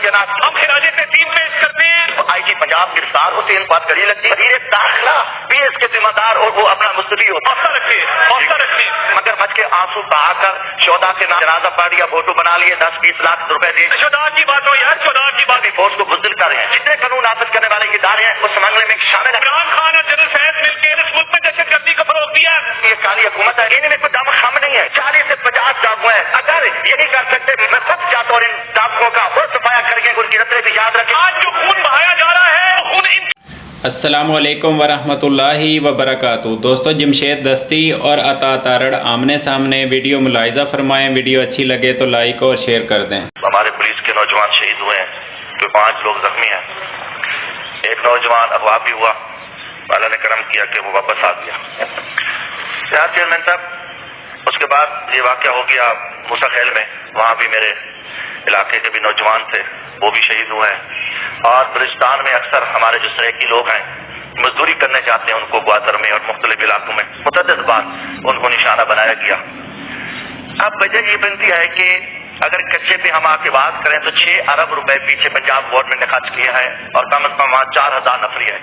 सत्यानाश। हम खिराजे से टीम पेश करते हैं। तो IG पंजाब गिरफ्तार होते हैं, बात कड़ी लगती है। वजीर दाखिला PS के जिम्मेदार और वो अपना मुस्तफी होता। हौसला रखिए, हौसला रखिए। मगर बच के आंसू बहाकर शोधा के नाम जनाजा पढ़ दिया, फोटो बना लिए, 10-20 लाख रुपए दे। शोधा की बात हो यार, शोधा की बात। फोर्स को बुज़दिल कर रहे हैं। जितने कानून नाफिज करने वाले इदारे हैं उस मामले में शामिल है। इमरान खान और जनरल फैज मिलकर इस मुल्क में दहशतगर्दी को फरोग दिया। ये काली हुकूमत है, इनमें कोई दम खम नहीं है। 40 से 50 डाकू है। अगर ये नहीं कर सकते, मैं खुद जाता और इन डाकुओं का वो सफाया करके उनकी रत्ते भी याद रखें। आज जो खून बहाया जा रहा है वो खून अस्सलामुअलैकुम वरहमतुल्लाहि वबरकातुहू। दोस्तों, जमशेद दस्ती और अता तारड़ आमने सामने। वीडियो मुलाहिजा फरमाएं। वीडियो अच्छी लगे तो लाइक और शेयर कर दें। हमारे पुलिस के नौजवान शहीद हुए हैं, तो 5 लोग जख्मी हैं। एक नौजवान अगवा भी हुआ, अल्लाह ने करम किया कि वो वापस आ गया। सियासत चेयरमैन साहब, उसके बाद ये वाक़या हो गया मूसा खेल में। वहाँ भी मेरे इलाके के भी नौजवान थे, वो भी शहीद हुए हैं। और बलूचिस्तान में अक्सर हमारे जो सराइकी लोग हैं मजदूरी करने जाते हैं, उनको ग्वादर में और मुख्तलिफ इलाकों में मुतअद्दिद बार उनको निशाना बनाया गया। अब वजह ये बनती है कि अगर कच्चे पे हम आके बात करें तो 6 अरब रुपए पीछे पंजाब गवर्नमेंट ने खर्च किया है और कम से कम वहाँ 4000 नफरी है।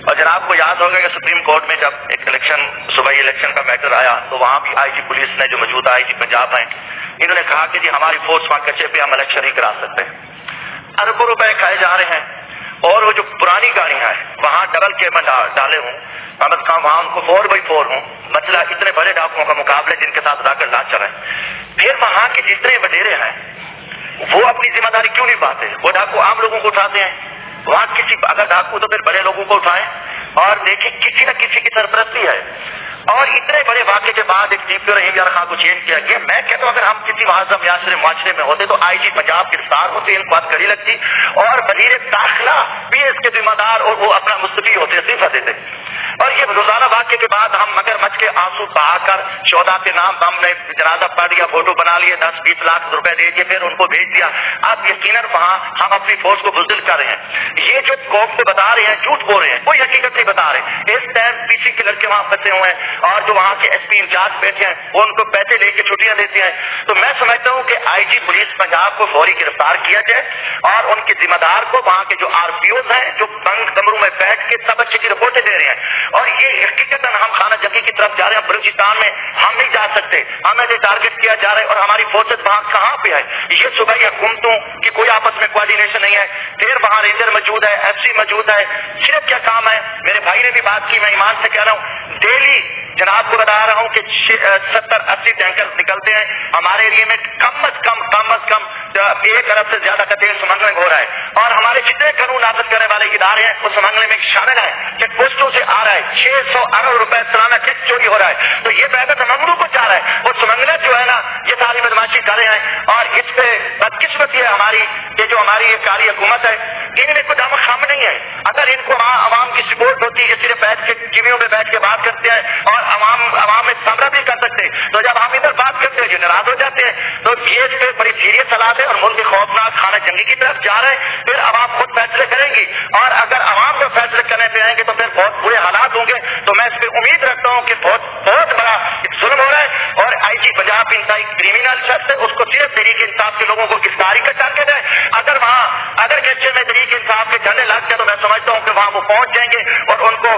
और जनाब को याद होगा कि सुप्रीम कोर्ट में जब एक इलेक्शन सुबह इलेक्शन का मैटर आया तो वहाँ भी IG पुलिस ने, जो मौजूदा IG पंजाब हैं, इन्होंने कहा कि जी हमारी फोर्स वहाँ कच्चे पे हम इलेक्शन ही करा सकते हैं। अरबों रुपए खाए जा रहे हैं। और वो जो पुरानी गाड़ियां हैं वहाँ डबल केबल डाले हूँ, कम से कम वहाँ उनको 4x4 हूँ। मतलब इतने बड़े डाकुओं का मुकाबले जिनके साथ राकर ला चले। फिर वहाँ के जितने वडेरे हैं वो अपनी जिम्मेदारी क्यों नहीं पाते? वो डाकू आम लोगों को उठाते हैं। वहाँ किसी अगर डाकू तो फिर बड़े लोगों को उठाएं और देखें किसी न किसी की सरपरस्ती है। और इतने बड़े वाक़े के बाद एक DPO रहीम यार खां को चेंज किया गया। मैं कहता हूँ अगर हम किसी मुआज़म यासर माशरे में होते तो IG पंजाब गिरफ्तार होते, इनको बात कड़ी लगती और वज़ीर दाखिला PS के जिम्मेदार और वो अपना मुस्तफी होते, इस्तीफा देते। और ये रोजाना वाक़े के बाद हम मगरमच्छ के आंसू बहाकर शोधा के नाम हमने जनाजा पढ़ दिया, फोटो बना लिए, 10-20 लाख रुपए दे दिए, फिर उनको भेज दिया। अब यकीनन वहाँ हम अपनी फोर्स को बुज़दिल कर रहे हैं। ये जो कौम को बता रहे हैं झूठ बोल रहे हैं, कोई हकीकत नहीं बता रहे। इस टाइम PC के लड़के वहाँ फंसे हुए हैं और जो वहाँ के SP इंचार्ज बैठे हैं वो उनको पैसे लेके छुट्टियां देते हैं। तो मैं समझता हूँ कि IG पुलिस पंजाब को फौरी गिरफ्तार किया जाए और उनके जिम्मेदार को, वहाँ के जो RPOs हैं जो बंद कमरों में बैठ के सब अच्छी की रिपोर्टें दे रहे हैं। और ये हकीकत हम खाना जंगी की तरफ जा रहे हैं। बलूचिस्तान में हम नहीं जा सकते, हमें ये टारगेट किया जा रहा है। और हमारी फोर्सेस वहाँ कहाँ पे है? ये सूबाई हुकूमतों की कोई आपस में कोऑर्डिनेशन नहीं है। फिर वहाँ रेंजर मौजूद है, FC मौजूद है। सिर्फ क्या काम है? मेरे भाई ने भी बात की, मैं ईमान से कह रहा हूँ, डेली जनाब को बता रहा हूँ कि 70-80 टैंकर निकलते हैं हमारे एरिया में। कम अज कम 1 अरब से ज्यादा का तेल स्मगलिंग हो रहा है। और हमारे जितने कानून नाफिज करने वाले इदारे हैं वो स्मगलिंग में शामिल है। चेक पोस्टों से आ रहा है, 600 अरब रुपए सालाना चेक चोरी हो रहा है। तो ये पैसा मंगलू को जा रहा है। वो स्मगलर जो है ना, ये सारी बदमाशी कर रहे हैं। और इस पे बदकिस्मती है हमारी, ये जो हमारी ये काली हुकूमत है, इनमें कोई दम खम नहीं है। अगर इनको आवाम की सपोर्ट होती है, सिर्फ बैठ के टीवियों में बैठ के बात करते हैं और आवाम में समरा भी कर सकते, तो जब हम इधर बात करते हैं जो नाराज हो जाते हैं। तो ये इस पे बड़ी सीरियस हालात है और मुल्क खौफनाक खाना जंगी की तरफ जा रहे हैं। फिर आवाम खुद फैसले करेंगी और अगर आवाम को फैसले करने पे आएंगे तो फिर बहुत बुरे हालात होंगे। तो मैं इस पर उम्मीद रखता हूँ कि बहुत बड़ा जुल्म हो रहा है और IG पंजाब की इंतहाई क्रिमिनल शख्स है, उसको सिर्फ तहरीक इंसाफ के लोगों को गिरफ्तारी का टारगेट है। अगर कच्चे में तहरीक इंसाफ के झंडे लग जाए तो मैं समझता हूँ कि वहाँ वो पहुंच जाएंगे और उनको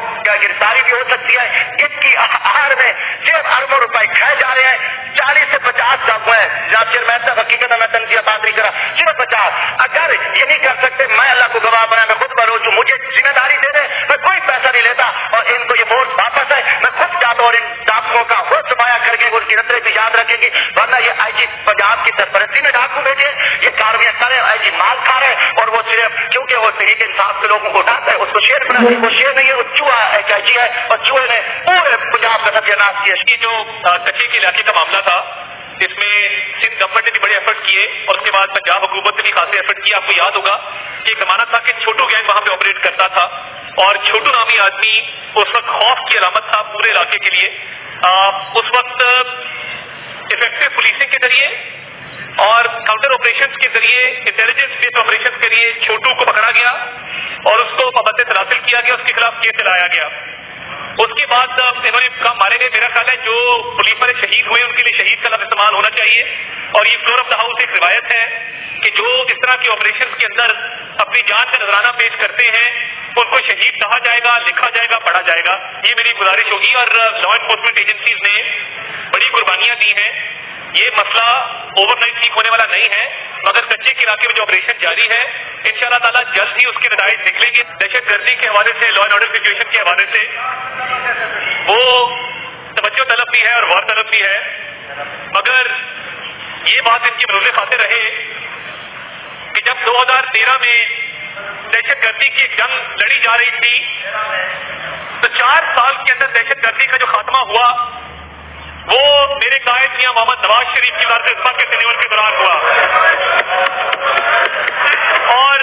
गिरफ्तारी भी हो सकती है। इसकी आहार में सिर्फ अरबों रुपए खाए जा रहे हैं। 40 से 50 डाकू है। चेयरमैन साहब हकीकत है, मैं तनजिया बात नहीं करा, सिर्फ 50। अगर ये नहीं कर सकते, मैं अल्लाह को गवाह बना, मैं खुद बरोच हूँ, मुझे जिम्मेदारी दे दे, मैं कोई पैसा नहीं लेता और इनको ये वोट वापस है। मैं खुद जाता और इन डाकुओं का वो सफाया करके उनकी रत्ते भी याद रखेंगी। वरना ये IG पंजाब की सरपरस्ती में डाकू बैठे, ये कार्रवाई करे, IG माल खा रहे और वो सिर्फ क्योंकि वो तहरीक इंसाफ के लोगों को उठाता है उसको शेर बना। वो शेर नहीं है, वो चूहा HIG है और चूहे ने पूरे पंजाब का सत्यानाश किया। जो कच्चे के इलाके का मामला था, इसमें सिंध गवर्नमेंट ने भी बड़े एफर्ट किए और उसके बाद पंजाब हुकूमत ने भी खासे एफर्ट किया। आपको याद होगा कि एक जमाना था कि छोटू गैंग वहां पे ऑपरेट करता था और छोटू नामी आदमी उस वक्त खौफ की अलामत था पूरे इलाके के लिए। उस वक्त इफेक्टिव पुलिसिंग के जरिए और काउंटर ऑपरेशंस के जरिए, इंटेलिजेंस बेस्ड ऑपरेशंस के जरिए छोटू को पकड़ा गया और उसको पाबंदी हासिल किया गया, उसके खिलाफ केस चलाया गया। उसके बाद इन्होंने कहा मारे गए, मेरा ख्याल है जो पुलिस वाले शहीद हुए उनके लिए शहीद का लफ्ज़ इस्तेमाल होना चाहिए। और ये फ्लोर ऑफ द हाउस एक रिवायत है کہ جو اس طرح کے آپریشن کے اندر اپنی جان کا نذرانہ پیش کرتے ہیں ان کو شہید کہا جائے گا، لکھا جائے گا، پڑھا جائے گا. یہ میری گزارش ہوگی. اور لا انفورسمنٹ ایجنسیز نے بڑی قربانیاں دی ہیں. یہ مسئلہ اوور نائٹ ٹھیک ہونے والا نہیں ہے، مگر کچے کے علاقے میں جو آپریشن جاری ہے انشاءاللہ تعالیٰ جلد ہی اس کے نتائج نکلیں گے. دہشت گردی کے حوالے سے، لا اینڈ آرڈر سچویشن کے حوالے سے وہ توجہ طلب بھی ہے اور غور طلب بھی ہے، مگر یہ بات ان کی مروز خاطر رہے کہ جب 2013 میں دہشت گردی کی ایک جنگ لڑی جا رہی تھی تو 4 سال کے اندر دہشت گردی کا جو خاتمہ ہوا وہ میرے قائد میاں محمد نواز شریف کی وزارت دفاع کے تنور کے دوران ہوا. اور